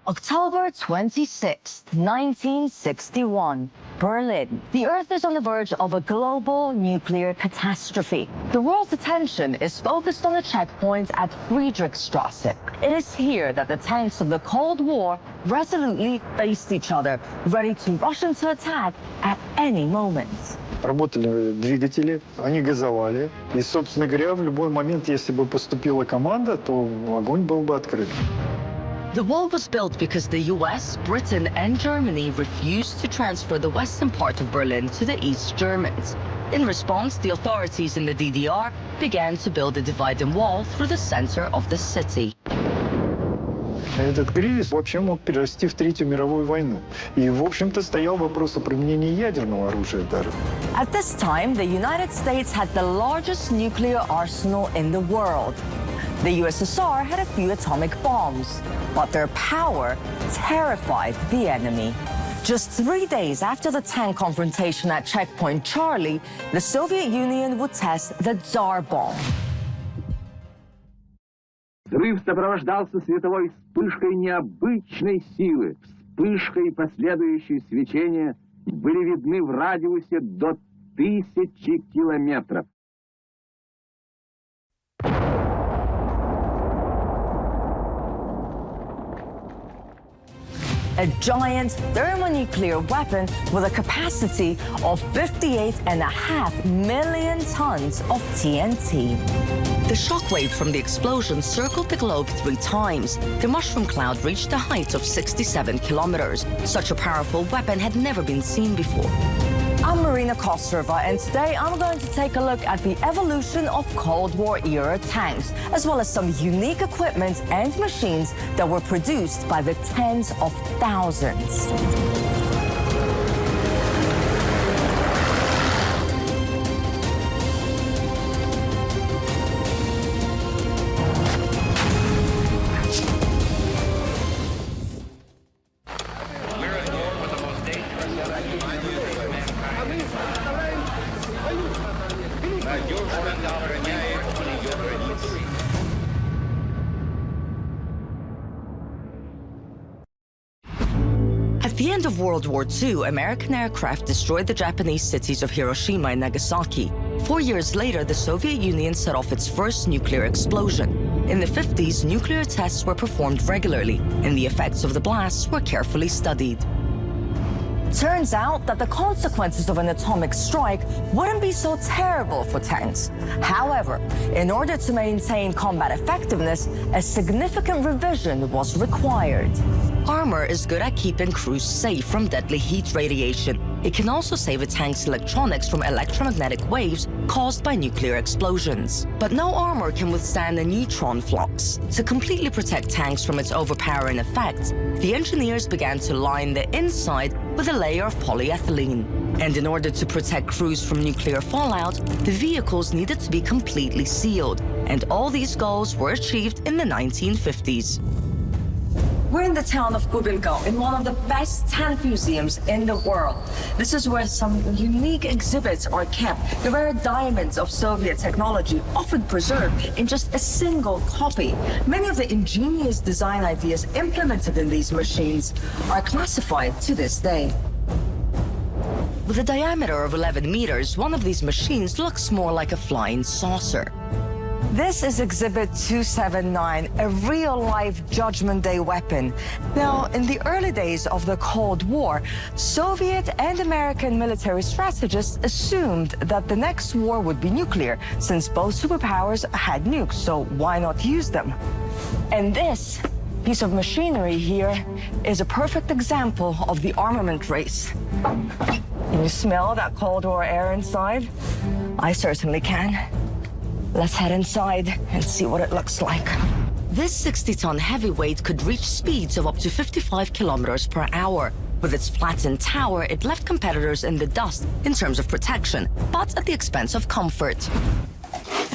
October 26, 1961, Berlin. The Earth is on the verge of a global nuclear catastrophe. The world's attention is focused on the checkpoint at Friedrichstrasse. It is here that the tanks of the Cold War resolutely faced each other, ready to rush into attack at any moment. Работали двигатели, они газовали. И, собственно говоря, в любой момент, если бы поступила команда, то огонь был бы открыт. The wall was built because the US, Britain, and Germany refused to transfer the western part of Berlin to the East Germans. In response, the authorities in the DDR began to build a dividing wall through the center of the city. Этот кризис вообще мог перерасти в Третью мировую войну. И, в общем-то, стоял вопрос о применении ядерного оружия даже. At this time, the United States had the largest nuclear arsenal in the world. The USSR had a few atomic bombs, but their power terrified the enemy. Just 3 days after the tank confrontation at Checkpoint Charlie, the Soviet Union would test the Tsar bomb. Взрыв сопровождался световой вспышкой необычной силы. Вспышка и последующие свечения были видны в радиусе до 1000 километров. A giant thermonuclear weapon with a capacity of 58.5 million tons of TNT. The shockwave from the explosion circled the globe 3 times. The mushroom cloud reached a height of 67 kilometers. Such a powerful weapon had never been seen before. I'm Marina Kostrova, and today I'm going to take a look at the evolution of Cold War-era tanks, as well as some unique equipment and machines that were produced by the tens of thousands. At the end of World War II, American aircraft destroyed the Japanese cities of Hiroshima and Nagasaki. 4 years later, the Soviet Union set off its first nuclear explosion. In the 50s, nuclear tests were performed regularly, and the effects of the blasts were carefully studied. Turns out that the consequences of an atomic strike wouldn't be so terrible for tanks. However, in order to maintain combat effectiveness, a significant revision was required. Armor is good at keeping crews safe from deadly heat radiation. It can also save a tank's electronics from electromagnetic waves caused by nuclear explosions. But no armor can withstand a neutron flux. To completely protect tanks from its overpowering effects, the engineers began to line the inside with a layer of polyethylene. And in order to protect crews from nuclear fallout, the vehicles needed to be completely sealed. And all these goals were achieved in the 1950s. We're in the town of Kubinka, in one of the best tank museums in the world. This is where some unique exhibits are kept. The rare diamonds of Soviet technology, often preserved in just a single copy. Many of the ingenious design ideas implemented in these machines are classified to this day. With a diameter of 11 meters, one of these machines looks more like a flying saucer. This is Exhibit 279, a real-life Judgment Day weapon. Now, in the early days of the Cold War, Soviet and American military strategists assumed that the next war would be nuclear, since both superpowers had nukes, so why not use them? And this piece of machinery here is a perfect example of the armament race. Can you smell that Cold War air inside? I certainly can. Let's head inside and see what it looks like. This 60-ton heavyweight could reach speeds of up to 55 kilometers per hour. With its flattened tower, it left competitors in the dust in terms of protection, but at the expense of comfort.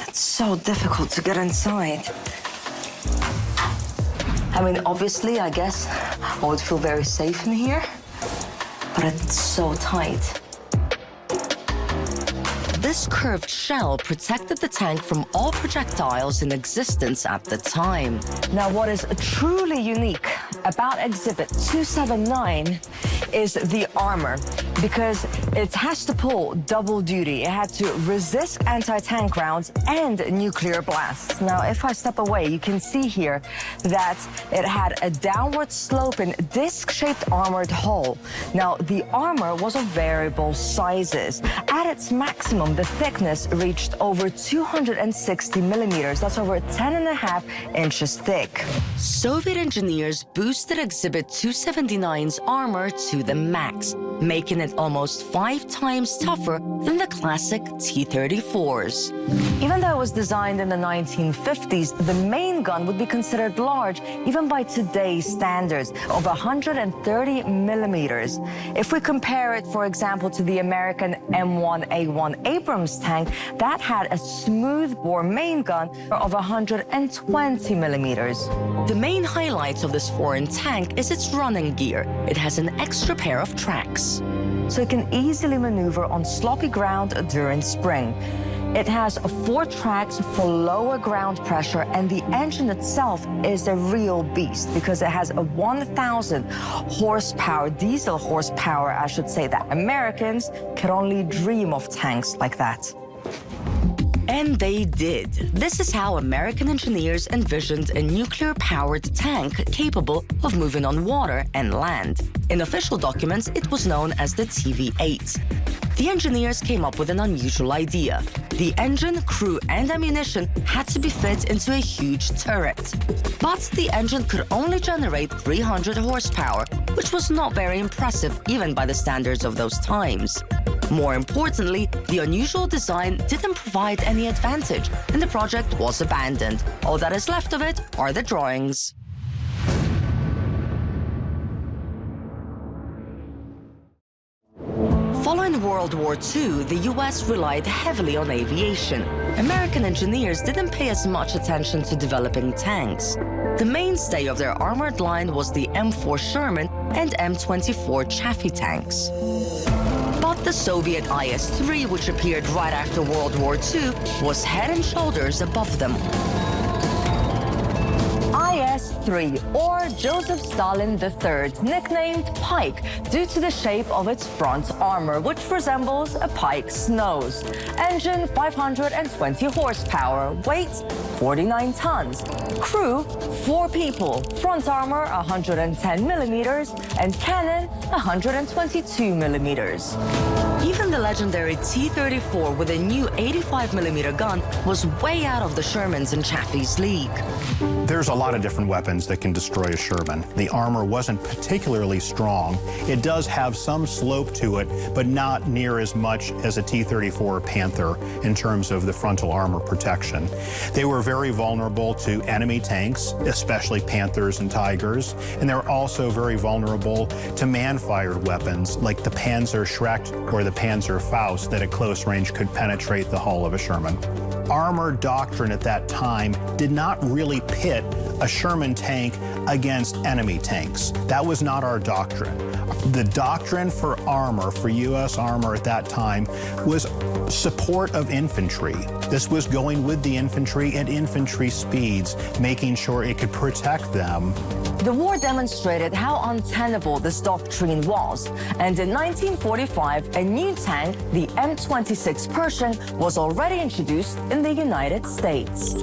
It's so difficult to get inside. I mean, obviously, I guess I would feel very safe in here, but it's so tight. This This curved shell protected the tank from all projectiles in existence at the time. Now, what is truly unique about Exhibit 279 is the armor, because it has to pull double duty. It had to resist anti-tank rounds and nuclear blasts. Now, if I step away, you can see here that it had a downward sloping disc-shaped armored hull. Now, the armor was of variable sizes. At its maximum, the thickness reached over 260 millimeters. That's over 10.5 inches thick. Soviet engineers boosted Exhibit 279's armor to the max, making it almost 5 times tougher than the classic T-34s. Even though it was designed in the 1950s, the main gun would be considered large even by today's standards, of 130 millimeters. If we compare it, for example, to the American M1 Abrams tank, that had a smoothbore main gun of 120 millimeters. The main highlight of this foreign tank is its running gear. It has an extra pair of tracks, so it can easily maneuver on sloppy ground during spring. It has 4 tracks for lower ground pressure, and the engine itself is a real beast because it has a 1,000 horsepower, diesel horsepower, I should say, that Americans could only dream of tanks like that. And they did. This is how American engineers envisioned a nuclear-powered tank capable of moving on water and land. In official documents, it was known as the TV-8. The engineers came up with an unusual idea. The engine, crew, and ammunition had to be fit into a huge turret. But the engine could only generate 300 horsepower, which was not very impressive even by the standards of those times. More importantly, the unusual design didn't provide any advantage, and the project was abandoned. All that is left of it are the drawings. Following World War II, the US relied heavily on aviation. American engineers didn't pay as much attention to developing tanks. The mainstay of their armored line was the M4 Sherman and M24 Chaffee tanks. But the Soviet IS-3, which appeared right after World War II, was head and shoulders above them. IS-3, or Joseph Stalin III, nicknamed Pike due to the shape of its front armor, which resembles a pike's nose. Engine 520 horsepower, weight 49 tons. Crew 4 people, front armor 110 millimeters, and cannon 122 millimeters. Even the legendary T-34 with a new 85mm gun was way out of the Shermans and Chaffee's league. There's a lot of different weapons that can destroy a Sherman. The armor wasn't particularly strong. It does have some slope to it, but not near as much as a T-34 or Panther in terms of the frontal armor protection. They were very vulnerable to enemy tanks, especially Panthers and Tigers, and they were also very vulnerable to man-fired weapons like the Panzer Schreck or the Panzer Faust that at close range could penetrate the hull of a Sherman. Armor doctrine at that time did not really pit a Sherman tank against enemy tanks. That was not our doctrine. The doctrine for armor, for U.S. armor at that time, was support of infantry. This was going with the infantry at infantry speeds, making sure it could protect them. The war demonstrated how untenable this doctrine was, and in 1945, a new tank, the M26 Pershing, was already introduced in the United States.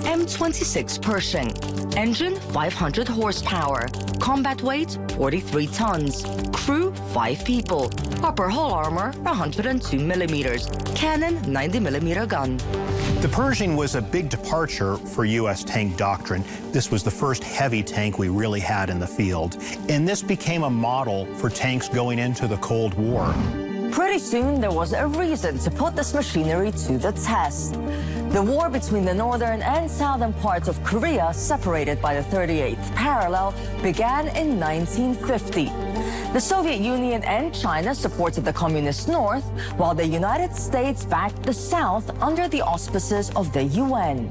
M26 Pershing. Engine 500 horsepower. Combat weight 43 tons. Crew 5 people. Upper hull armor 102 millimeters. Cannon 90mm gun. The Pershing was a big departure for U.S. tank doctrine. This was the first heavy tank we really had in the field. And this became a model for tanks going into the Cold War. Pretty soon, there was a reason to put this machinery to the test. The war between the northern and southern parts of Korea, separated by the 38th parallel, began in 1950. The Soviet Union and China supported the Communist North, while the United States backed the South under the auspices of the UN.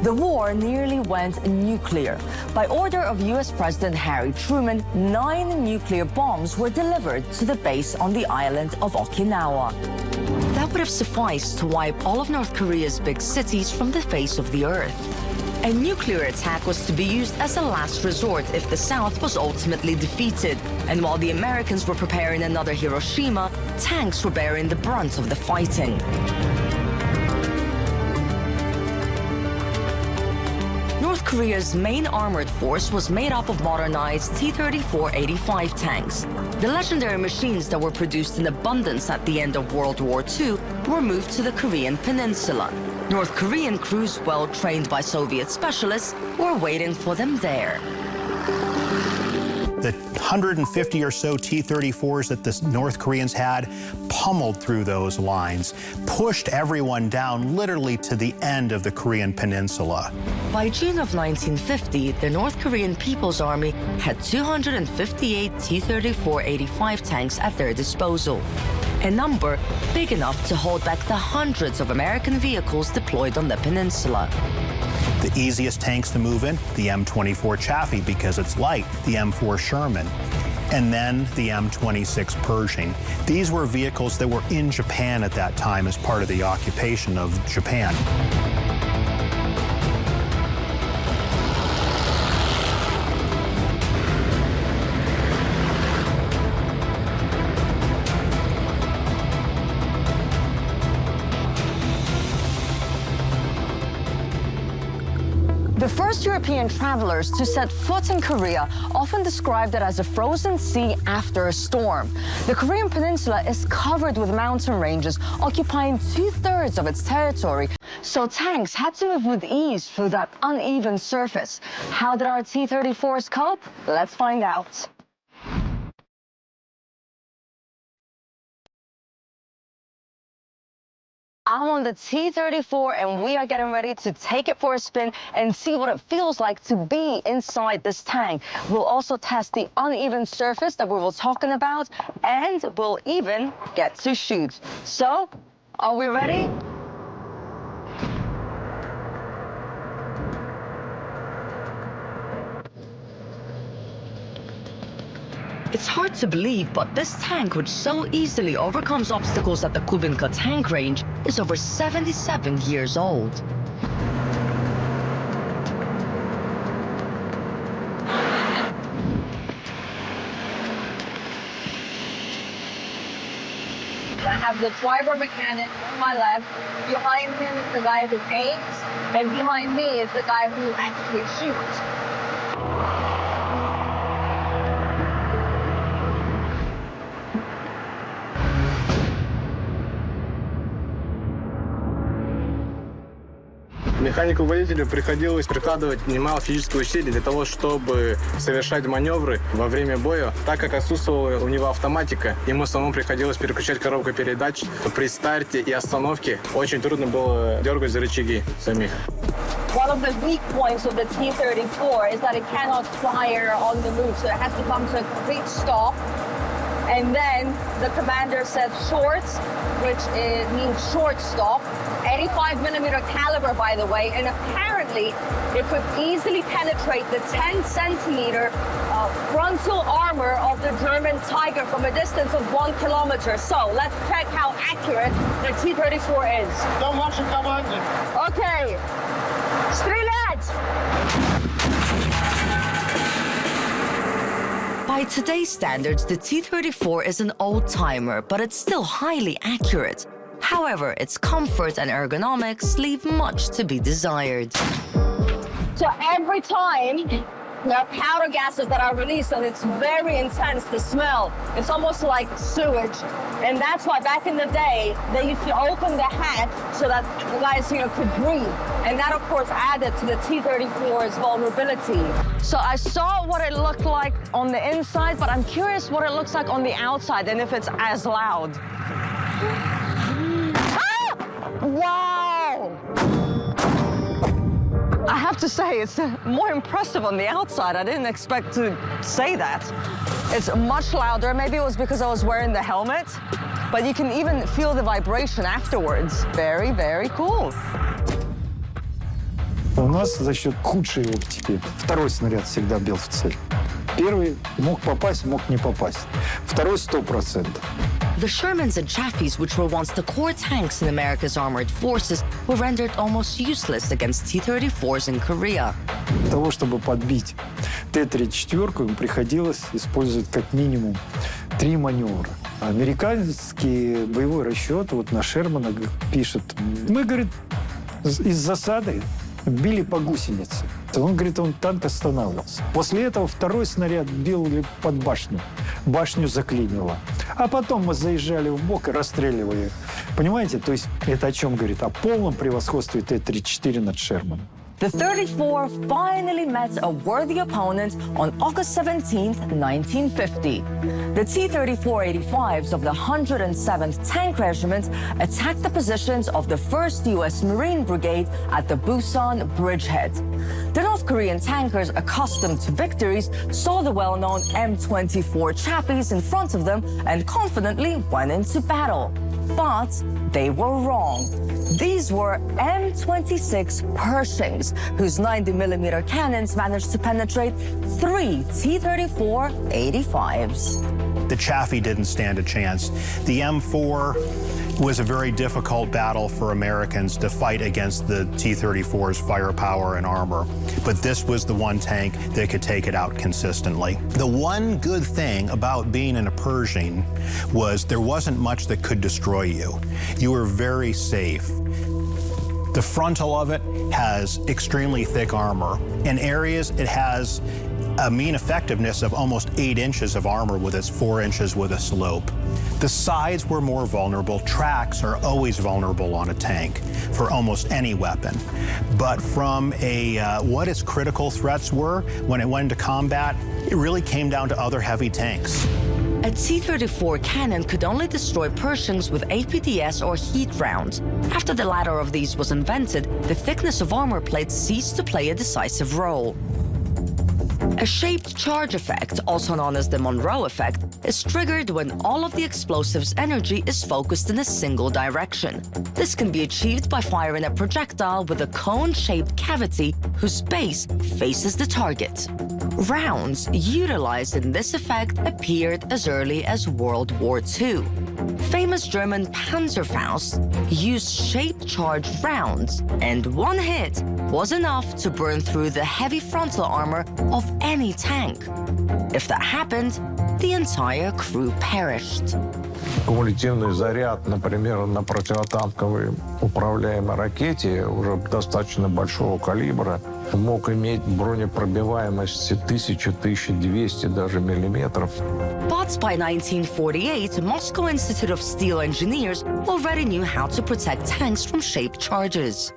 The war nearly went nuclear. By order of U.S. President Harry Truman, 9 nuclear bombs were delivered to the base on the island of Okinawa. That would have sufficed to wipe all of North Korea's big cities from the face of the earth. A nuclear attack was to be used as a last resort if the South was ultimately defeated. And while the Americans were preparing another Hiroshima, tanks were bearing the brunt of the fighting. North Korea's main armored force was made up of modernized T-34-85 tanks. The legendary machines that were produced in abundance at the end of World War II were moved to the Korean peninsula. North Korean crews, well trained by Soviet specialists, were waiting for them there. The 150 or so T-34s that the North Koreans had pummeled through those lines, pushed everyone down literally to the end of the Korean peninsula. By June of 1950, the North Korean People's Army had 258 T-34-85 tanks at their disposal, a number big enough to hold back the hundreds of American vehicles deployed on the peninsula. The easiest tanks to move in, the M24 Chaffee because it's light, the M4 Sherman, and then the M26 Pershing. These were vehicles that were in Japan at that time as part of the occupation of Japan. The first European travelers to set foot in Korea often described it as a frozen sea after a storm. The Korean peninsula is covered with mountain ranges, occupying 2/3 of its territory. So tanks had to move with ease through that uneven surface. How did our T-34s cope? Let's find out. I'm on the T-34 and we are getting ready to take it for a spin and see what it feels like to be inside this tank. We'll also test the uneven surface that we were talking about, and we'll even get to shoot. So, are we ready? It's hard to believe, but this tank, which so easily overcomes obstacles at the Kubinka tank range, is over 77 years old. I have the driver mechanic on my left. Behind him is the guy who paints, and behind me is the guy who actually shoots. Механику-водителю приходилось прикладывать немало физических усилий для того, чтобы совершать маневры во время боя. Так как отсутствовала у него автоматика, ему самому приходилось переключать коробку передач. При старте и остановке очень трудно было дергать за рычаги самих. One of the weak points of the T-34 is that it cannot fire on the move, so it has to come to a complete stop. And then the commander said shorts, which means short stop. 85mm caliber, by the way, and apparently it could easily penetrate the 10-centimeter frontal armor of the German Tiger from a distance of 1 kilometer. So let's check how accurate the T-34 is. Okay, стрелять! By today's standards, the T-34 is an old-timer, but it's still highly accurate. However, its comfort and ergonomics leave much to be desired. So every time there are powder gases that are released, and it's very intense, the smell. It's almost like sewage. And that's why back in the day, they used to open the hatch so that the guys here could breathe. And that, of course, added to the T-34's vulnerability. So I saw what it looked like on the inside, but I'm curious what it looks like on the outside and if it's as loud. Ah! Wow! I have to say, it's more impressive on the outside. I didn't expect to say that. It's much louder. Maybe it was because I was wearing the helmet, but you can even feel the vibration afterwards. Very, very cool. У нас за счет худшей оптики второй снаряд всегда бил в цель. Первый мог попасть, мог не попасть. Второй 100%. The Shermans and Chaffees, which were once the core tanks in America's armored forces, were rendered almost useless against T-34s in Korea. Для того, чтобы подбить Т-34, им приходилось использовать как минимум 3 маневра. Американский боевой расчет, вот на Шермана пишет, мы, говорит, из засады били по гусенице. Он говорит, танк останавливался. После этого второй снаряд бил под башню. Башню заклинило. А потом мы заезжали в бок и расстреливали. Понимаете? То есть это о чем говорит? О полном превосходстве Т-34 над Шерманом. The 34 finally met a worthy opponent on August 17, 1950. The T-34-85s of the 107th Tank Regiment attacked the positions of the 1st U.S. Marine Brigade at the Busan bridgehead. The North Korean tankers, accustomed to victories, saw the well-known M24 Chappies in front of them and confidently went into battle. But they were wrong. These were M26 Pershings, whose 90mm cannons managed to penetrate 3 T-34-85s. The Chaffee didn't stand a chance. The M4 was a very difficult battle for Americans to fight against the T-34's firepower and armor. But this was the one tank that could take it out consistently. The one good thing about being in a Pershing was there wasn't much that could destroy you. You were very safe. The frontal of it has extremely thick armor. In areas, it has a mean effectiveness of almost 8 inches of armor with its 4 inches with a slope. The sides were more vulnerable. Tracks are always vulnerable on a tank for almost any weapon. But from what its critical threats were when it went into combat, it really came down to other heavy tanks. A T-34 cannon could only destroy Pershings with APDS or heat rounds. After the latter of these was invented, the thickness of armor plates ceased to play a decisive role. A shaped charge effect, also known as the Monroe effect, is triggered when all of the explosive's energy is focused in a single direction. This can be achieved by firing a projectile with a cone-shaped cavity whose base faces the target. Rounds utilized in this effect appeared as early as World War II. Famous German Panzerfaust used shaped charged rounds, and one hit was enough to burn through the heavy frontal armor of any tank. If that happened, the entire crew perished. Кумулятивный заряд, например, на противотанковой управляемой ракете уже достаточно большого калибра мог иметь бронепробиваемость 1000-1200 даже миллиметров. But by 1948, Moscow Institute of Steel Engineers already knew how to protect tanks from shaped charges.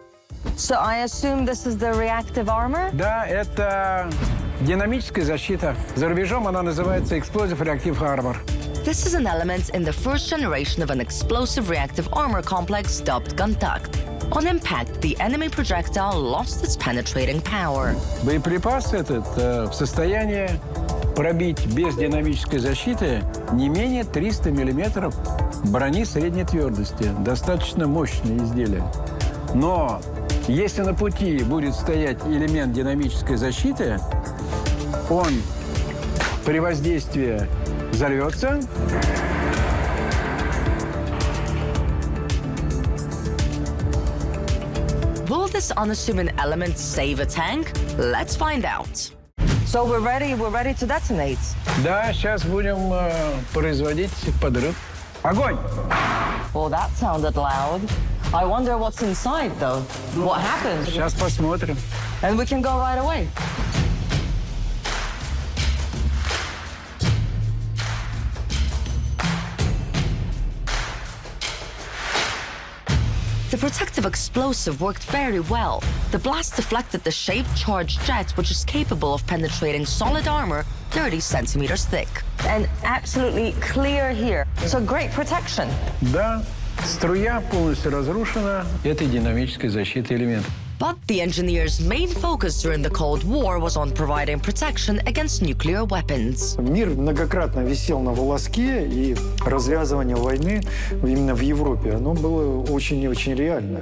So I assume this is the reactive armor? Да, это динамическая защита. За рубежом она называется Explosive Reactive Armor. This is an element in the first generation of an explosive reactive armor complex dubbed Gunduct. On impact, the enemy projectile lost its penetrating power. Боеприпас этот в состоянии пробить без динамической защиты не менее 300 миллиметров брони средней твердости. Достаточно мощное изделие. Но если на пути будет стоять элемент динамической защиты, он при воздействии взорвется. Will this unassuming element save a tank? Let's find out. So we're ready to detonate. Да, сейчас будем производить подрыв. Огонь! Well, that sounded loud. I wonder what's inside, though. What happened? Сейчас посмотрим. And we can go right away. The protective explosive worked very well. The blast deflected the shaped charged jet, which is capable of penetrating solid armor 30 centimeters thick. And absolutely clear here. So great protection. Да, струя полностью разрушена этой динамической защитой элемента. But the engineers' main focus during the Cold War was on providing protection against nuclear weapons. Мир многократно висел на волоске, и развязывание войны именно в Европе, оно было очень и очень реально.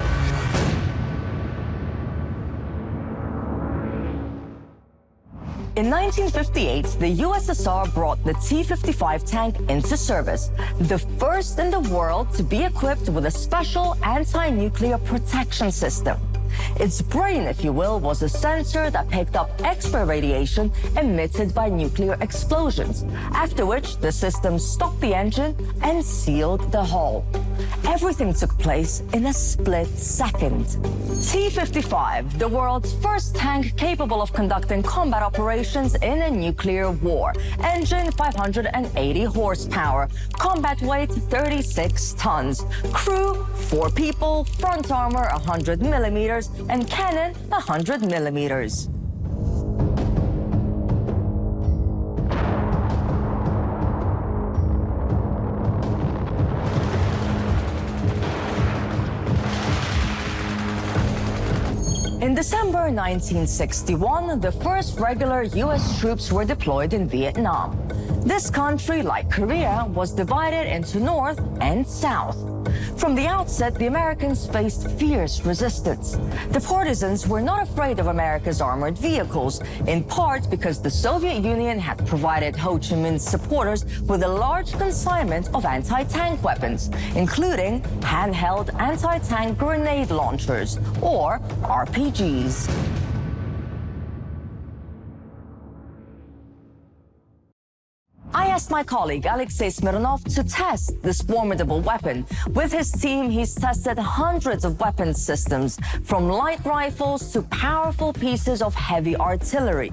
In 1958, the USSR brought the T-55 tank into service, the first in the world to be equipped with a special anti-nuclear protection system. Its brain, if you will, was a sensor that picked up X-ray radiation emitted by nuclear explosions, after which the system stopped the engine and sealed the hull. Everything took place in a split second. T-55, the world's first tank capable of conducting combat operations in a nuclear war. Engine 580 horsepower, combat weight 36 tons, crew 4 people, front armor 100 millimeters, and cannon 100 millimeters. In December 1961, the first regular U.S. troops were deployed in Vietnam. This country, like Korea, was divided into North and South. From the outset, the Americans faced fierce resistance. The partisans were not afraid of America's armored vehicles, in part because the Soviet Union had provided Ho Chi Minh's supporters with a large consignment of anti-tank weapons, including handheld anti-tank grenade launchers, or RPGs. I asked my colleague Alexei Smirnov to test this formidable weapon. With his team, he's tested hundreds of weapon systems, from light rifles to powerful pieces of heavy artillery.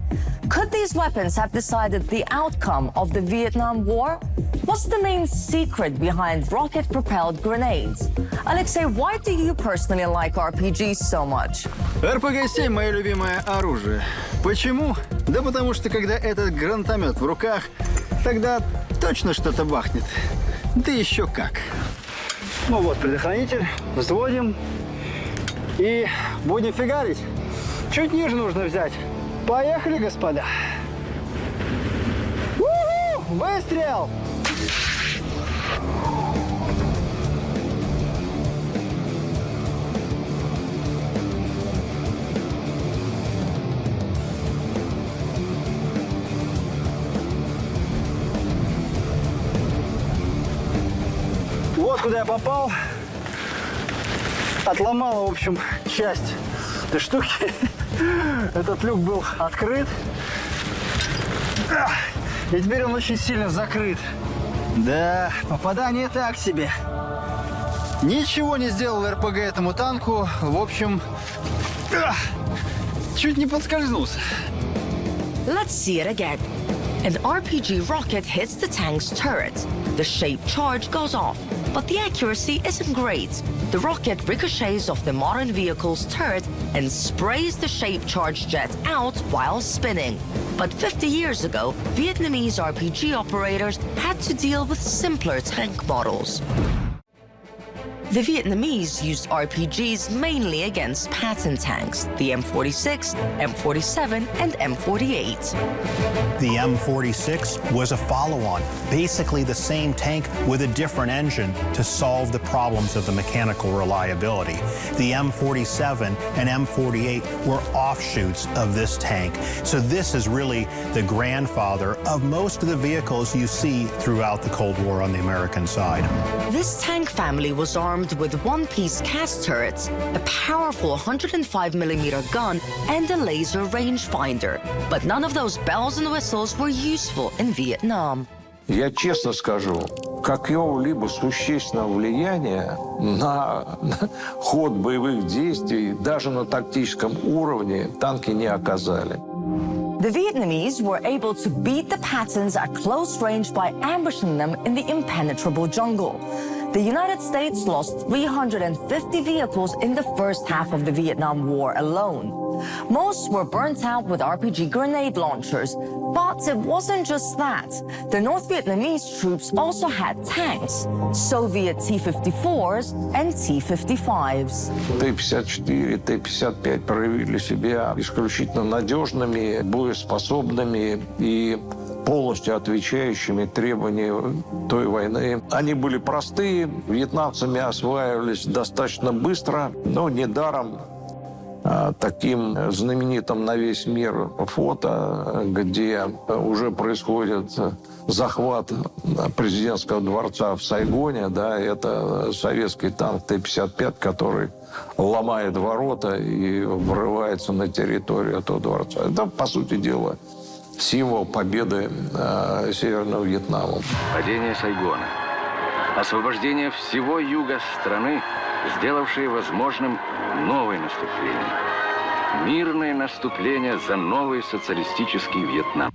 Could these weapons have decided the outcome of the Vietnam War? What's the main secret behind rocket-propelled grenades? Alexei, why do you personally like RPGs so much? РПГ-7 – мое любимое оружие. Почему? Да потому что, когда этот гранатомет в руках, тогда точно что-то бахнет. Да еще как. Ну вот, предохранитель. Взводим. И будем фигарить. Чуть ниже нужно взять. Поехали, господа. У-ху! Выстрел! Вот куда я попал. Отломала, в общем, часть этой штуки. Этот люк был открыт. И теперь он очень сильно закрыт. Да, попадание так себе. Ничего не сделал РПГ этому танку. В общем, чуть не подскользнулся. Let's see it again. An RPG rocket hits the tank's turret. The shaped charge goes off, but the accuracy isn't great. The rocket ricochets off the modern vehicle's turret and sprays the shaped charge jet out while spinning. But 50 years ago, Vietnamese RPG operators had to deal with simpler tank models. The Vietnamese used RPGs mainly against Patton tanks, the M46, M47, and M48. The M46 was a follow-on, basically the same tank with a different engine to solve the problems of the mechanical reliability. The M47 and M48 were offshoots of this tank, so this is really the grandfather of most of the vehicles you see throughout the Cold War on the American side. This tank family was armed with one-piece cast turrets, a powerful 105mm gun, and a laser rangefinder. But none of those bells and whistles were useful in Vietnam. Я честно скажу, какого-либо существенного влияния на ход боевых действий, даже на тактическом уровне, танки не оказали. The Vietnamese were able to beat the Pattons at close range by ambushing them in the impenetrable jungle. The United States lost 350 vehicles in the first half of the Vietnam War alone. Most were burnt out with RPG grenade launchers, but it wasn't just that. The North Vietnamese troops also had tanks, Soviet T-54s and T-55s. Т-54, Т-55 проявили себя исключительно надежными, боеспособными и полностью отвечающими требованиям той войны. Они были простые, вьетнамцами осваивались достаточно быстро, но недаром таким знаменитым на весь мир фото, где уже происходит захват президентского дворца в Сайгоне, да, это советский танк Т-55, который ломает ворота и врывается на территорию этого дворца. Это, по сути дела, символ победы Северного Вьетнама. Падение Сайгона, освобождение всего юга страны, сделавшее возможным новое наступление. Мирное наступление за новый социалистический Вьетнам.